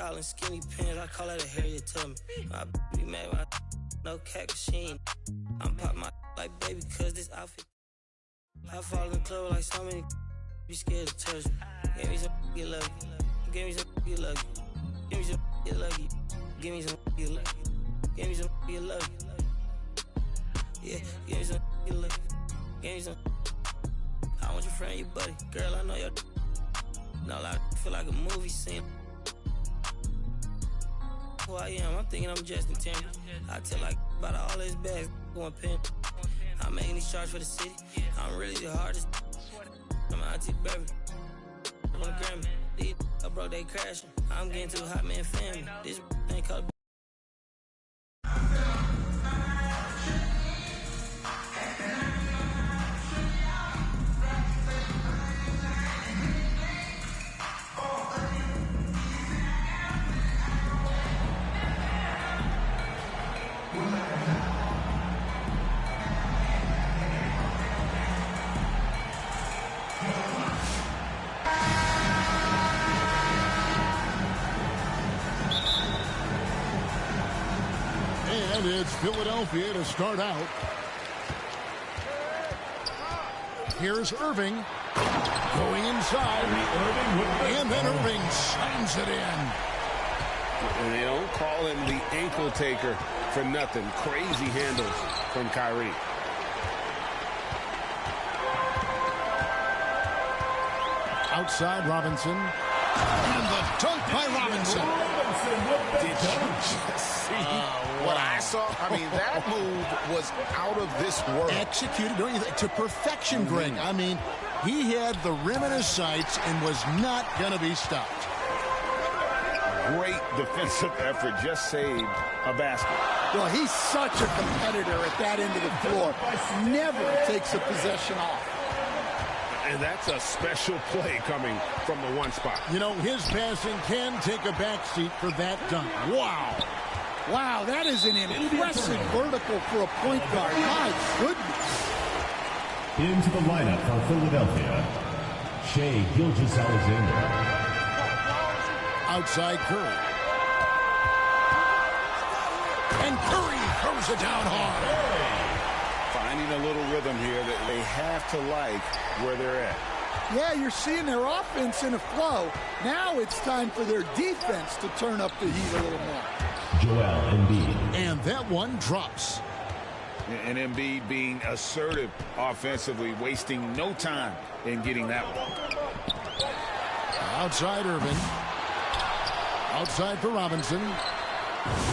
all in skinny pants, I call that a Harriet Tubman. My be mad when I no cat, cause she ain't. I'm pop my like baby, cause this outfit. I fall in the club like so many be scared to touch me. Give me some get lucky. Give me some get lucky. Give me some get lucky. Give me some get lucky. Give me some get lucky. Yeah, give me some get lucky. Give me some. I want your friend, your buddy. Girl, I know your. No, I feel like a movie scene. Who I am, I'm thinking I'm Justin Timberlake. I tell like about all his bags going pin. I'm making these charts for the city. I'm really the hardest. I'm auntie baby. On the Grammy. These I broke, they crashing. I'm getting to a hot man family. This thing called. And it's Philadelphia to start out. Here's Irving going inside. And then Irving slams it in. And they don't call him the ankle taker for nothing. Crazy handles from Kyrie. Outside Robinson. And the dunk by Robinson. Did you just see what I saw? I mean, that move was out of this world. Executed, don't you think, to perfection, Greg. I mean, he had the rim in his sights and was not going to be stopped. Great defensive effort, just saved a basket. Well, he's such a competitor at that end of the floor. Never takes a possession off. And that's a special play coming from the one spot. You know, his passing can take a backseat for that dunk. Wow. Wow, that is an impressive vertical for a point guard. My goodness. Into the lineup for Philadelphia, Shai Gilgeous-Alexander. Outside Curry. And Curry throws it down hard. Finding a little rhythm here that they have to like where they're at. Yeah, you're seeing their offense in a flow. Now it's time for their defense to turn up the heat a little more. Joel Embiid. And that one drops. And Embiid being assertive offensively, wasting no time in getting that one. Outside Irvin. Outside for Robinson.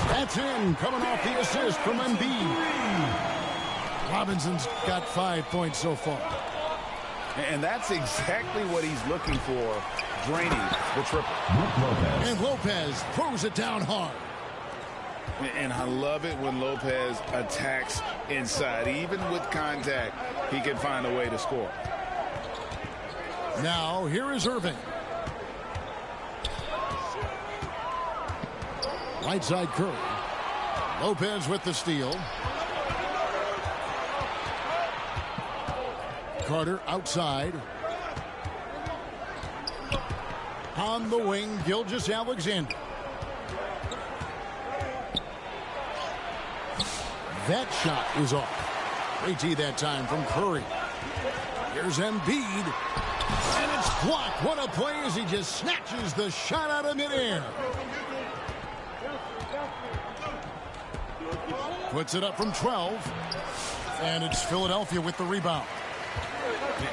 That's in, coming off the assist from Embiid. Robinson's got 5 points so far. And that's exactly what he's looking for, draining the triple. And Lopez throws it down hard. And I love it when Lopez attacks inside. Even with contact, he can find a way to score. Now, here is Irving. Right side Curry. Lopez with the steal. Carter outside. On the wing, Gilgeous-Alexander. That shot is off. Great tee that time from Curry. Here's Embiid. And it's blocked. What a play as he just snatches the shot out of midair. Puts it up from 12. And it's Philadelphia with the rebound.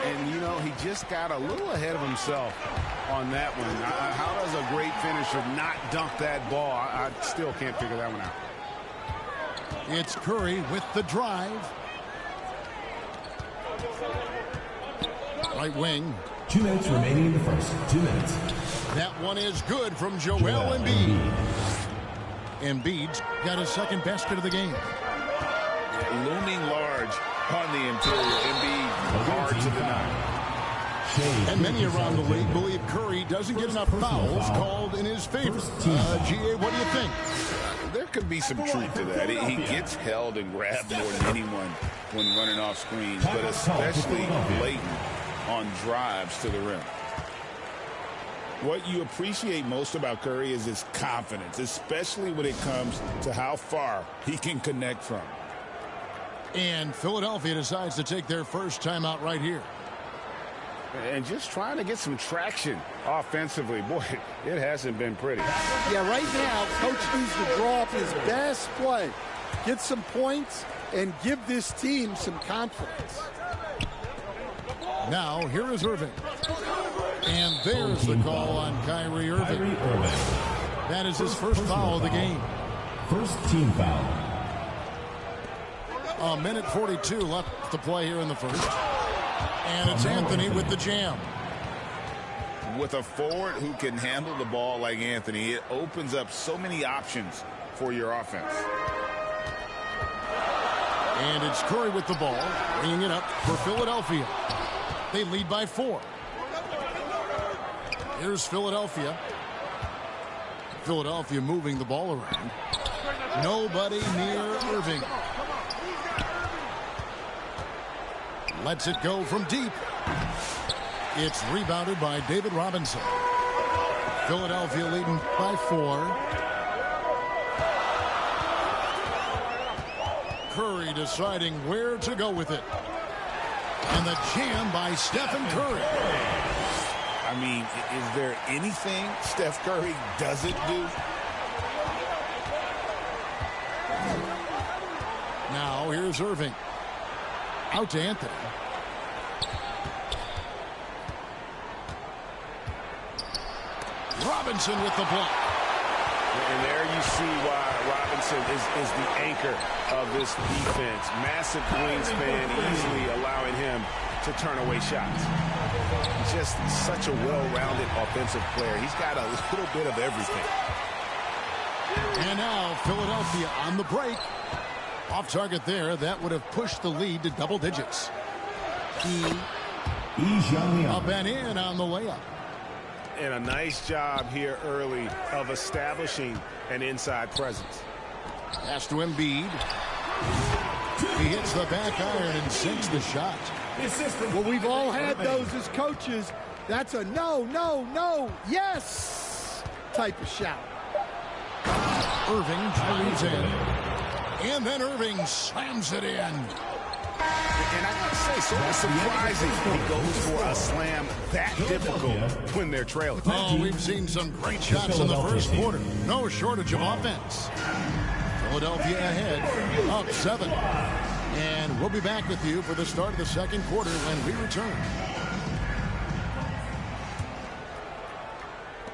And, you know, he just got a little ahead of himself on that one. How does a great finisher not dunk that ball? I still can't figure that one out. It's Curry with the drive. Right wing. 2 minutes remaining in the first. 2 minutes. That one is good from Joel Embiid. Embiid's got his second basket of the game. Looming large on the interior. Embiid hard to deny. And many around the league believe Curry doesn't get enough fouls called in his favor. G.A., what do you think? There could be some truth to that. He gets held and grabbed more than anyone when running off screens, but especially blatant on drives to the rim. What you appreciate most about Curry is his confidence, especially when it comes to how far he can connect from. And Philadelphia decides to take their first timeout right here. And just trying to get some traction offensively. Boy, it hasn't been pretty. Yeah, right now, Coach needs to draw up his best play, get some points, and give this team some confidence. Now, here is Irving. And there's the call on Kyrie Irving. That is his first foul of the game. First team foul. A minute 42 left to play here in the first. And it's Anthony with the jam. With a forward who can handle the ball like Anthony, it opens up so many options for your offense. And it's Curry with the ball, bringing it up for Philadelphia. They lead by 4. Here's Philadelphia. Philadelphia moving the ball around. Nobody near Irving. Lets it go from deep. It's rebounded by David Robinson. Philadelphia leading by 4. Curry deciding where to go with it. And the jam by Stephen Curry. I mean, is there anything Steph Curry doesn't do? Now here's Irving. Out to Anthony. Robinson with the block. And there you see why Robinson is the anchor of this defense. Massive wingspan, easily allowing him to turn away shots. Just such a well-rounded offensive player. He's got a little bit of everything. And now Philadelphia on the break. Off target there. That would have pushed the lead to double digits. Up and in on the layup. And a nice job here early of establishing an inside presence. Pass to Embiid. He hits the back iron and sinks the shot. Well, we've all had those as coaches. That's a no, no, no, yes type of shot. Irving drives in. And then Irving slams it in. And I gotta say, sort of surprising he goes for a slam that difficult when they're trailing. Oh, we've seen some great shots in the first quarter. No shortage of offense. Philadelphia ahead, up 7. And we'll be back with you for the start of the second quarter when we return.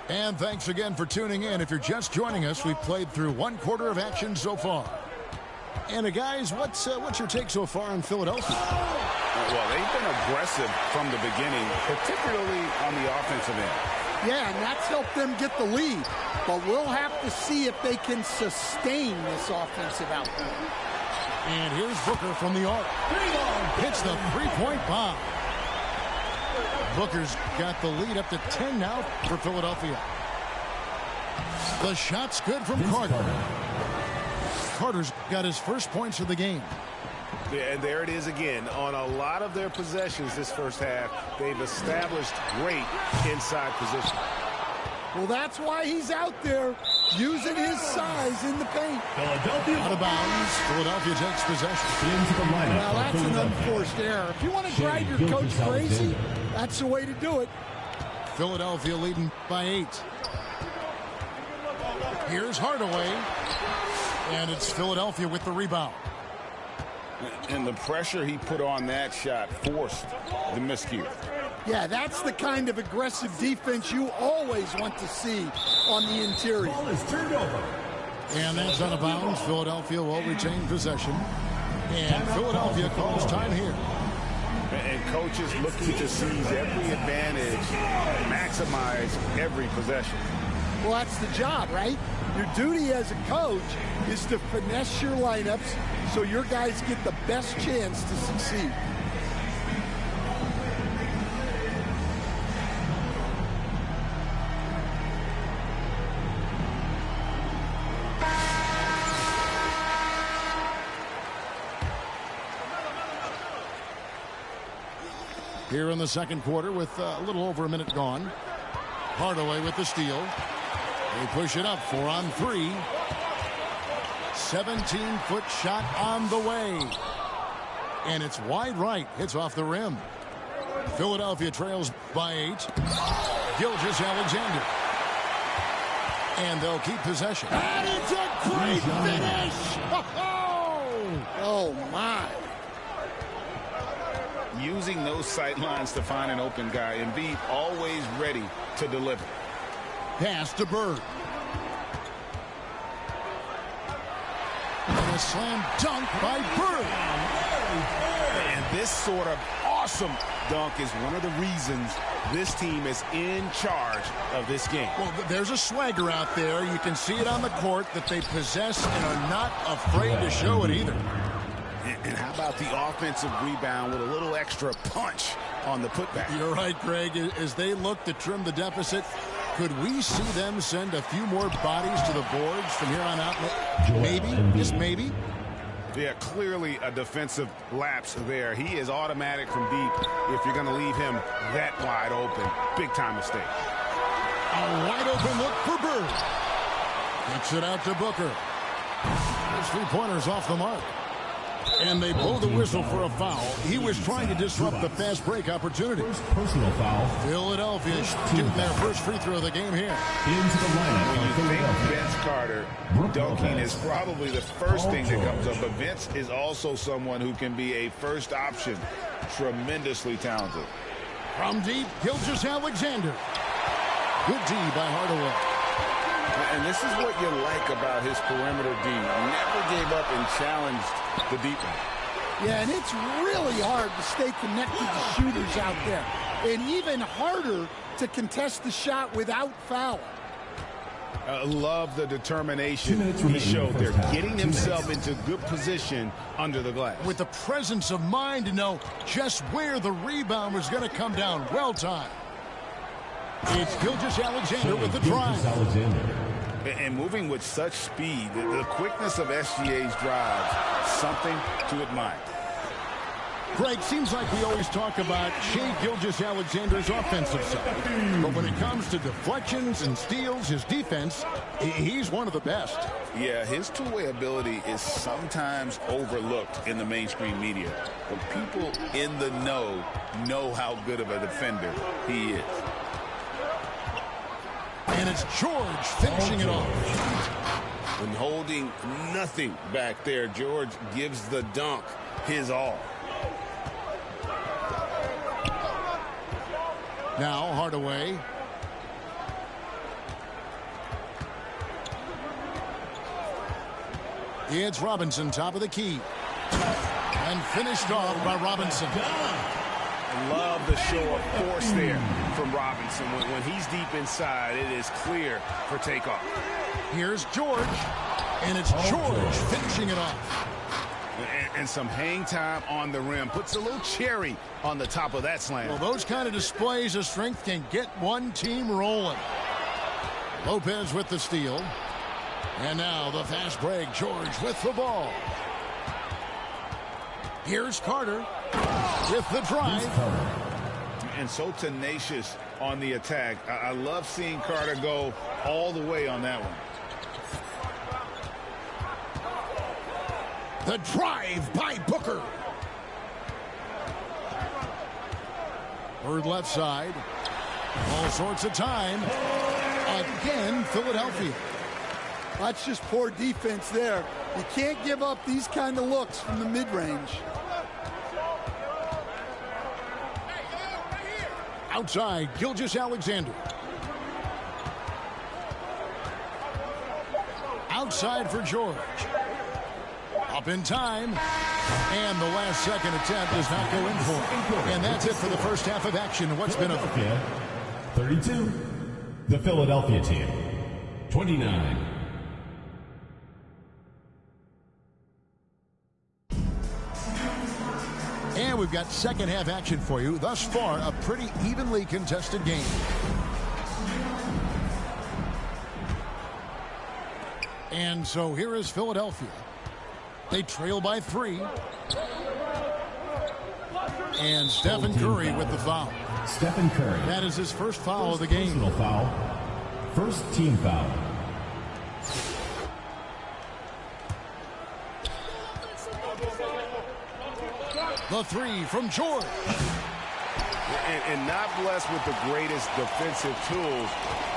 And thanks again for tuning in. If you're just joining us, we've played through 1 quarter of action so far. And guys, what's your take so far on Philadelphia? Well, they've been aggressive from the beginning, particularly on the offensive end. Yeah, and that's helped them get the lead. But we'll have to see if they can sustain this offensive output. And here's Booker from the arc. Hits the three-point bomb. Booker's got the lead up to 10 now for Philadelphia. The shot's good from Carter. Carter's got his first points of the game. Yeah, and there it is again. On a lot of their possessions this first half, they've established great inside position. Well, that's why he's out there using his size in the paint. Philadelphia Out of bounds. Philadelphia takes possession. into the lineup. Well, that's an unforced error. If you want to drive your coach crazy, that's the way to do it. Philadelphia leading by 8. Here's Hardaway. And it's Philadelphia with the rebound. And the pressure he put on that shot forced the miscue. Yeah, that's the kind of aggressive defense you always want to see on the interior. Ball is turned over. And that's out of bounds. Philadelphia will retain possession. And Philadelphia calls time here. And coaches looking to seize every advantage, maximize every possession. Well, that's the job, right? Your duty as a coach is to finesse your lineups so your guys get the best chance to succeed. Here in the second quarter with a little over a minute gone. Hardaway with the steal. They push it up 4 on 3. 17-foot shot on the way. And it's wide right. Hits off the rim. Philadelphia trails by 8. Gilgeous-Alexander. And they'll keep possession. And it's a great finish! Oh, my. Using those sight lines to find an open guy. Embiid always ready to deliver. Pass to Bird. And a slam dunk by Bird. And this sort of awesome dunk is one of the reasons this team is in charge of this game. Well, there's a swagger out there. You can see it on the court that they possess and are not afraid to show it either. And how about the offensive rebound with a little extra punch on the putback? You're right, Greg. As they look to trim the deficit, could we see them send a few more bodies to the boards from here on out? Maybe, just maybe. Yeah, clearly a defensive lapse there. He is automatic from deep if you're going to leave him that wide open. Big-time mistake. A wide open look for Bird. Kicks it out to Booker. His three-pointers off the mark. And they blow the whistle for a foul. He was trying to disrupt the fast break opportunity. First personal foul. Philadelphia getting their first free throw of the game here. Into the lineup. When you think Vince Carter, dunking is probably the first thing that comes up. But Vince is also someone who can be a first option. Tremendously talented. From deep, Gilgeous-Alexander. Good D by Hardaway. And this is what you like about his perimeter D. Never gave up and challenged the deep one. Yeah, and it's really hard to stay connected to shooters out there. And even harder to contest the shot without fouling. Love the determination he showed there, getting himself into good position under the glass. With the presence of mind to know just where the rebound was going to come down. Well timed. It's Gilgeous-Alexander with the drive. And moving with such speed, the quickness of SGA's drives, something to admire. Greg, seems like we always talk about Shai Gilgeous-Alexander's offensive side. But when it comes to deflections and steals, his defense, he's one of the best. Yeah, his two-way ability is sometimes overlooked in the mainstream media. But people in the know how good of a defender he is. And it's George finishing it off. When holding nothing back there, George gives the dunk his all. Now Hardaway. It's Robinson, top of the key. And finished off by Robinson. I love the show of force there from Robinson. When he's deep inside, it is clear for takeoff. Here's George. And it's George finishing it off. And some hang time on the rim. Puts a little cherry on the top of that slam. Well, those kind of displays of strength can get one team rolling. Lopez with the steal. And now the fast break. George with the ball. Here's Carter with the drive. And so tenacious on the attack. I love seeing Carter go all the way on that one. The drive by Booker. Bird left side. All sorts of time. Again, Philadelphia. That's just poor defense there. You can't give up these kind of looks from the mid-range. Outside, Gilgeous-Alexander. Outside for George. Up in time. And the last second attempt does not go in for it. And that's it for the first half of action. What's been a 32. The Philadelphia team. 29. And we've got second half action for you. Thus far, a pretty evenly contested game. And so here is Philadelphia. They trail by 3. And Stephen Curry with the foul. Stephen Curry. That is his first foul of the game. Personal foul. First team foul. The three from George. And not blessed with the greatest defensive tools,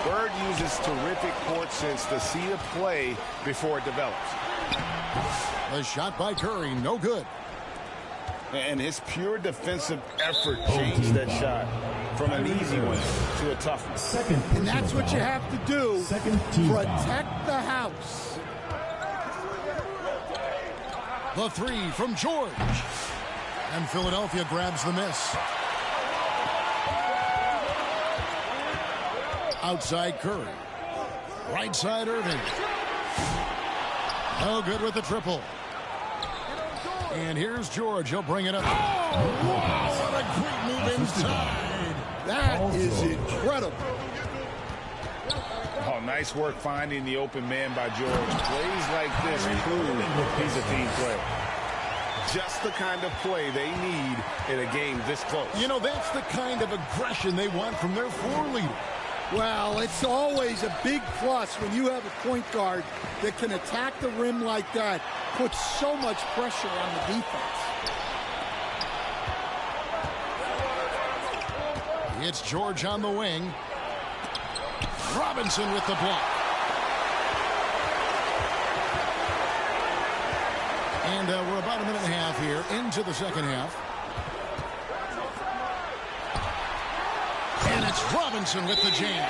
Bird uses terrific court sense to see a play before it develops. The shot by Curry, no good. And his pure defensive effort changed that shot from an easy one to a tough one. Second personal And that's what you have to do. Second team Protect foul. the house. The three from George. And Philadelphia grabs the miss. Outside Curry. Right side Irving. No good with the triple. And here's George. He'll bring it up. Oh, wow, what a great move inside. That is incredible. Oh, nice work finding the open man by George. Plays like this prove he's a team player. Just the kind of play they need in a game this close. You know, that's the kind of aggression they want from their floor leader. Well, it's always a big plus when you have a point guard that can attack the rim like that, puts so much pressure on the defense. It's George on the wing. Robinson with the block. And we're about a minute and a half here into the second half. And it's Robinson with the jam.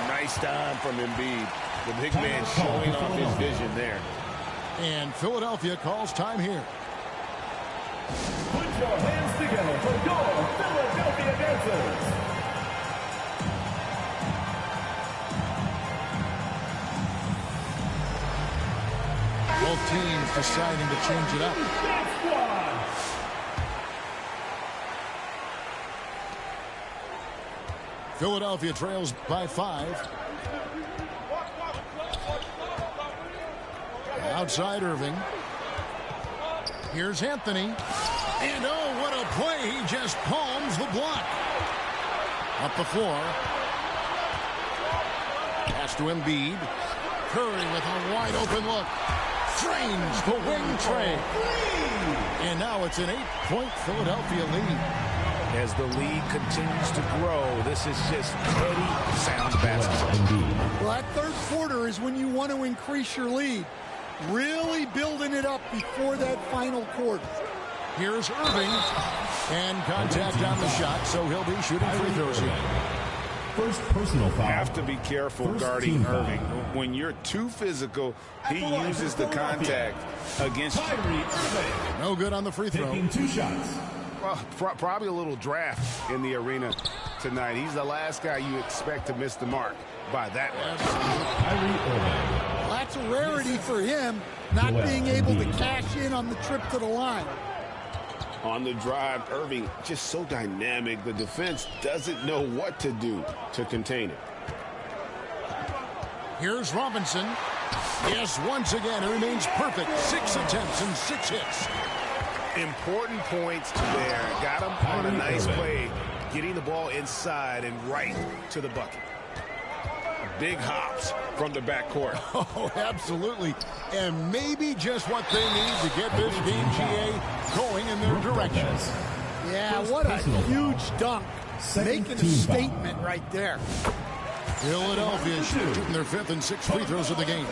Nice time from Embiid. The big man showing off his vision there. And Philadelphia calls time here. Put your hands together for your Philadelphia Dancers. Both teams deciding to change it up. Philadelphia trails by 5. Outside Irving. Here's Anthony. And oh, what a play. He just palms the block. Up the floor. Pass to Embiid. Curry with a wide open look. Drains the wing tray. And now it's an 8-point Philadelphia lead. As the lead continues to grow, this is just steady, sound basketball. Well, that third quarter is when you want to increase your lead. Really building it up before that final quarter. Here's Irving. And contact on the shot, so he'll be shooting free throws here. First personal foul. Have to be careful guarding Irving. When you're too physical, he uses the contact against you. No good on the free throw. Taking 2 shots. Well, probably a little draft in the arena tonight. He's the last guy you expect to miss the mark by that much. Well, that's a rarity for him, not being able to cash in on the trip to the line. On the drive, Irving just so dynamic. The defense doesn't know what to do to contain it. Here's Robinson. Yes, once again, it remains perfect. 6 attempts and 6 hits. Important points there. Got him on a nice play, getting the ball inside and right to the bucket. Big hops from the backcourt. Oh, absolutely. And maybe just what they need to get this team, GA, going in their direction. Yeah, what a huge dunk. Making a statement right there. Philadelphia shooting their 5th and 6th free throws of the game.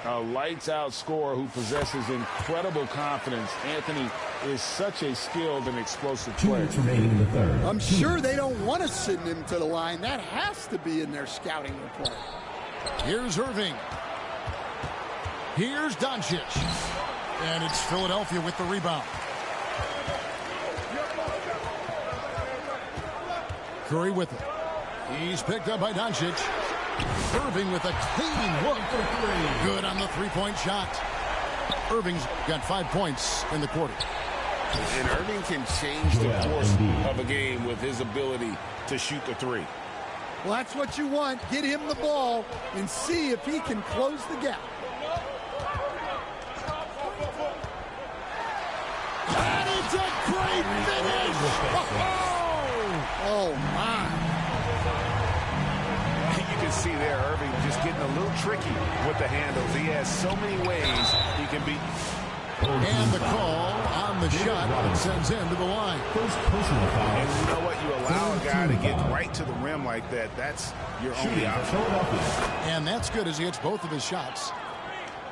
A lights-out scorer who possesses incredible confidence. Anthony is such a skilled and explosive 2 player. minutes remaining in the third. I'm sure they don't want to send him to the line. That has to be in their scouting report. Here's Irving. Here's Doncic. And it's Philadelphia with the rebound. Curry with it. He's picked up by Doncic. Irving with a clean look. Good on the three-point shot. Irving's got 5 points in the quarter. And Irving can change the course of a game with his ability to shoot the three. Well, that's what you want. Get him the ball and see if he can close the gap. And it's a great finish! Oh! Oh, my. You can see there Irving just getting a little tricky with the handles. He has so many ways he can beat. And the call on the shot that sends him to the line. First personal foul. And you know what? You allow a guy to get right to the rim like that. That's your only option. And that's good as he hits both of his shots.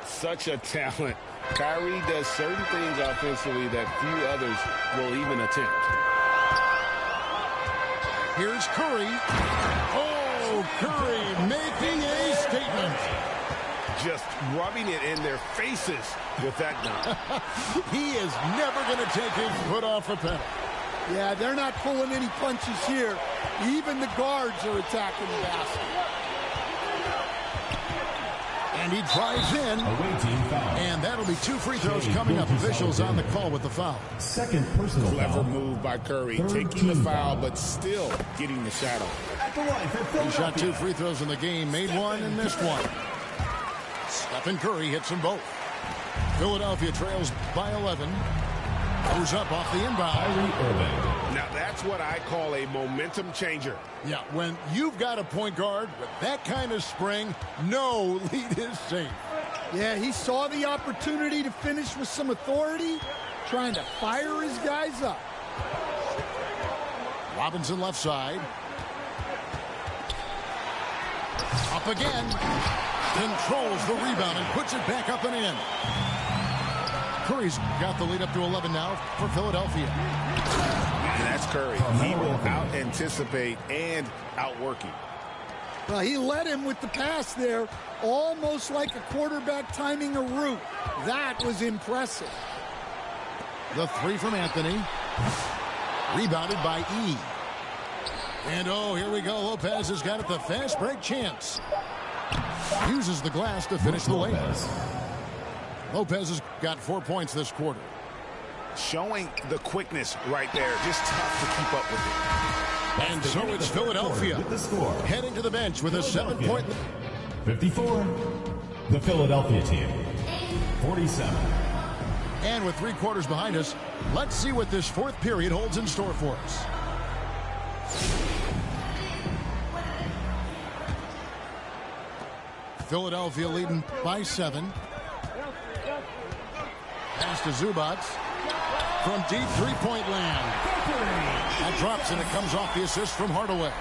Such a talent. Kyrie does certain things offensively that few others will even attempt. Here's Curry. Oh, Curry making a statement. Just rubbing it in their faces with that gun. He is never going to take his foot off the pedal. Yeah, they're not pulling any punches here. Even the guards are attacking the basket. And he drives in. Away team foul. And that'll be 2 free throws coming up. Officials on the call with the foul. Second personal Clever foul. move by Curry. Third Taking the team foul, foul. but still getting the shadow. At the line for He shot 2 Philadelphia. free throws in the game. Made one and missed one. Stephen Curry hits them both. Philadelphia trails by 11. Goes up off the inbound. Kyrie Irving. Now that's what I call a momentum changer. Yeah, when you've got a point guard with that kind of spring, no lead is safe. Yeah, he saw the opportunity to finish with some authority, trying to fire his guys up. Robinson left side. Up again. Controls the rebound and puts it back up and in. Curry's got the lead up to 11 now for Philadelphia. And that's Curry. He will out-anticipate and outwork him. Well, he led him with the pass there, almost like a quarterback timing a route. That was impressive. The 3 from Anthony. Rebounded by E. And oh, here we go. Lopez has got it, the fast break chance. Uses the glass to finish the layup. Lopez has got 4 points this quarter. Showing the quickness right there. Just tough to keep up with it. And so it's Philadelphia With the score. heading to the bench with a 7-point. 54. The Philadelphia team. 47. And with 3 quarters behind us, let's see what this 4th period holds in store for us. Philadelphia leading by 7. Pass to Zubac from deep 3-point land. That drops and it comes off the assist from Hardaway.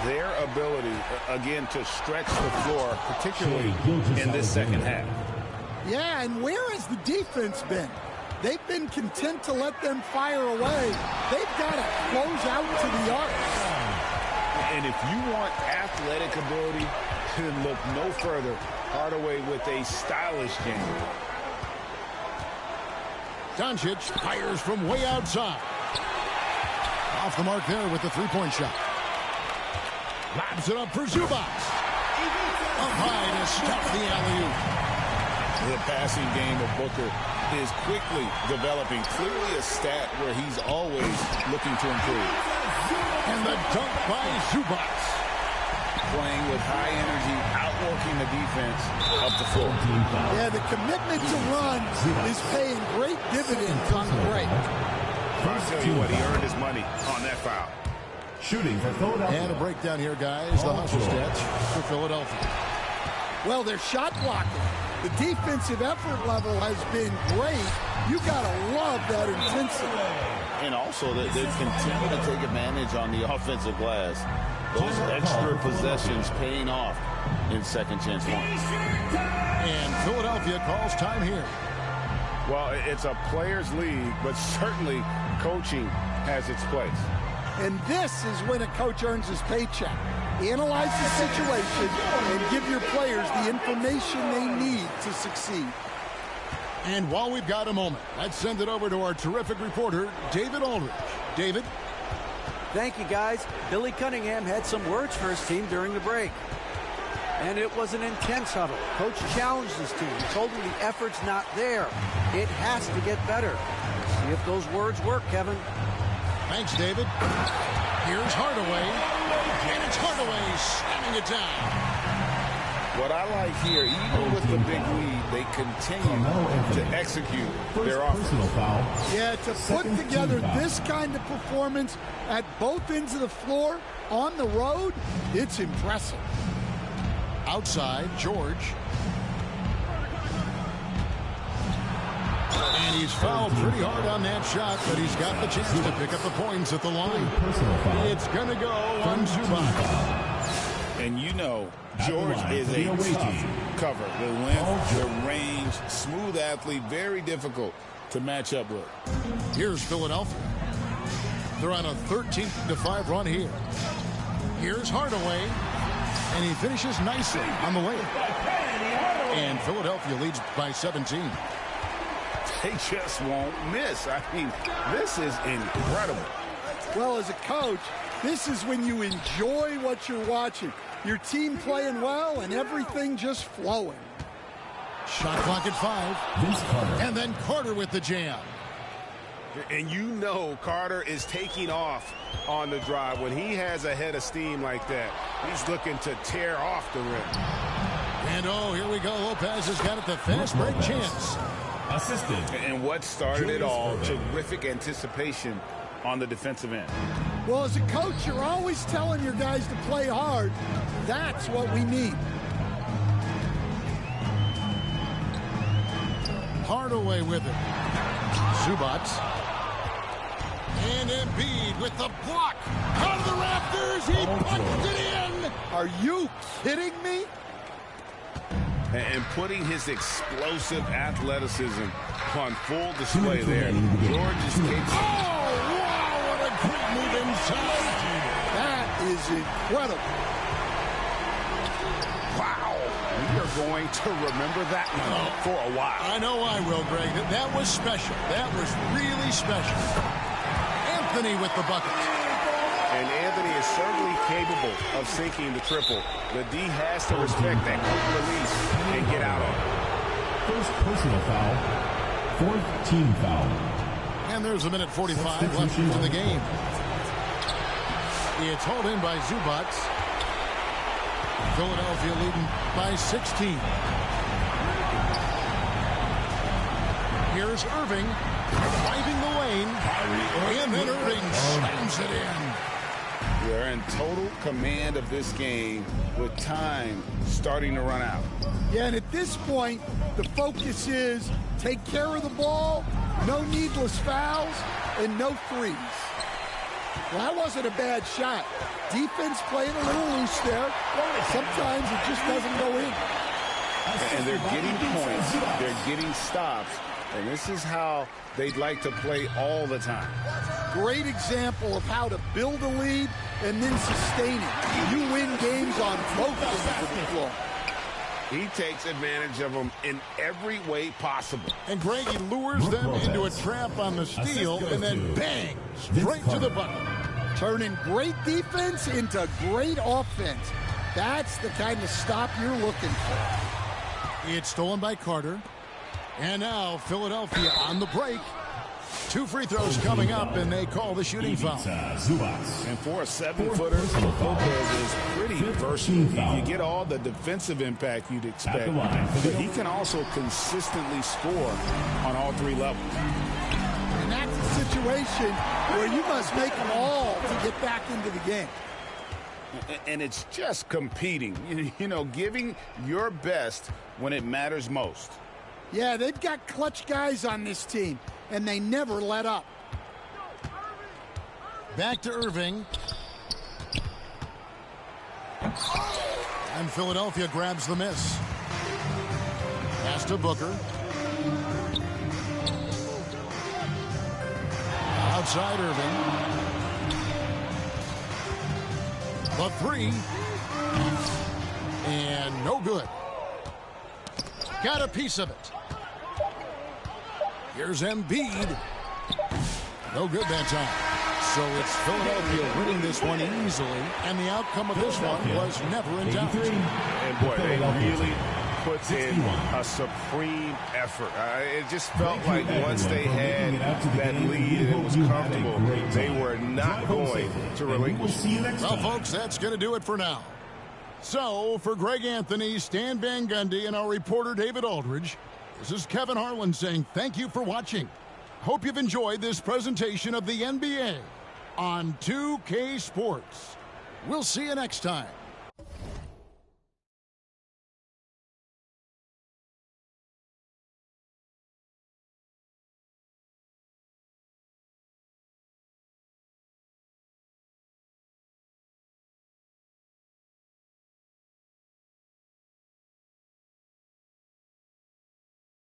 Their ability, again, to stretch the floor, particularly in this second half. Yeah, and where has the defense been? They've been content to let them fire away. They've got to close out to the arc. And if you want athletic ability, then look no further. Hardaway with a stylish game. Doncic fires from way outside. Off the mark there with the 3-point shot. Lobs it up for Zubac. Up high to stop the alley-oop. The passing game of Booker is quickly developing. Clearly a stat where he's always looking to improve. And the dunk by Zubac. Playing with high energy, outworking the defense up the floor. Yeah, the commitment to run is paying great dividends on the break. I'll tell you what, he earned his money on that foul. Shooting for Philadelphia. And a breakdown here, guys. The hustle stats for Philadelphia. Well, they're shot blocking. The defensive effort level has been great. You got to love that intensity. And also, they continue to take advantage on the offensive glass. Those extra possessions paying off in second chance points. And Philadelphia calls time here. Well, it's a players' league, but certainly coaching has its place. And this is when a coach earns his paycheck. Analyze the situation and give your players the information they need to succeed. And while we've got a moment, let's send it over to our terrific reporter, David Aldridge. David? Thank you, guys. Billy Cunningham had some words for his team during the break. And it was an intense huddle. Coach challenged his team. He told them the effort's not there. It has to get better. See if those words work, Kevin. Thanks, David. Here's Hardaway. And it's Hardaway slamming it down. What I like here, even with the big lead, they continue to execute their offense. Yeah, to put together this kind of performance at both ends of the floor on the road, it's impressive. Outside, George. And he's fouled pretty hard on that shot, but he's got the chance to pick up the points at the line. It's going to go on Zubac. And you know, George is a tough cover. The length, the range, smooth athlete, very difficult to match up with. Here's Philadelphia. They're on a 13-5 run here. Here's Hardaway, and he finishes nicely on the layup. And Philadelphia leads by 17. They just won't miss. I mean, this is incredible. Well, as a coach, this is when you enjoy what you're watching. Your team playing well and everything just flowing. Shot clock at 5. And then Carter with the jam. And you know Carter is taking off on the drive. When he has a head of steam like that, he's looking to tear off the rim. And oh, here we go. Lopez has got it, the fast break chance. Assisted. And what started it all, terrific anticipation on the defensive end. Well, as a coach, you're always telling your guys to play hard. That's what we need. Hardaway with it. Zubac. And Embiid with the block. Out of the rafters, he punched it in. Are you kidding me? And putting his explosive athleticism on full display there. George is capable. Oh, wow, what a great move inside. That is incredible. Wow. We are going to remember that for a while. I know I will, Greg. That was special. That was really special. Anthony with the bucket. And Anthony is certainly capable of sinking the triple. The D has to respect that quick release and get out on it. First personal foul. Fourth team foul. And there's a minute 45 left in the game. It's hauled in by Zubac. Philadelphia leading by 16. Here's Irving driving the lane. And then Irving slams it in. They're in total command of this game with time starting to run out. Yeah, and at this point, the focus is take care of the ball, no needless fouls, and no threes. Well, that wasn't a bad shot. Defense playing a little loose there. Sometimes it just doesn't go in. And they're getting points, they're getting stops, and this is how they'd like to play all the time. Great example of how to build a lead and then sustain it. You win games on both ends of the floor. He takes advantage of them in every way possible. And Greg, he lures them into a trap on the steal and then bang, straight to the bucket. Turning great defense into great offense. That's the kind of stop you're looking for. It's stolen by Carter. And now Philadelphia on the break. 2 free throws coming up, and they call the shooting foul. And for a 7-footer, Lopez is pretty versatile. You get all the defensive impact you'd expect, but he can also consistently score on all 3 levels. And that's a situation where you must make them all to get back into the game. And it's just competing, you know, giving your best when it matters most. Yeah, they've got clutch guys on this team, and they never let up. Back to Irving. And Philadelphia grabs the miss. Pass to Booker. Outside Irving. The 3. And no good. Got a piece of it. Here's Embiid. No good that time. So it's Philadelphia winning this one easily, and the outcome of this one was never in doubt. And boy, they really put in a supreme effort. It just felt like once they had that lead and it was comfortable, they were not going to relinquish. Well, folks, that's going to do it for now. So, for Greg Anthony, Stan Van Gundy, and our reporter David Aldridge, this is Kevin Harlan saying thank you for watching. Hope you've enjoyed this presentation of the NBA on 2K Sports. We'll see you next time.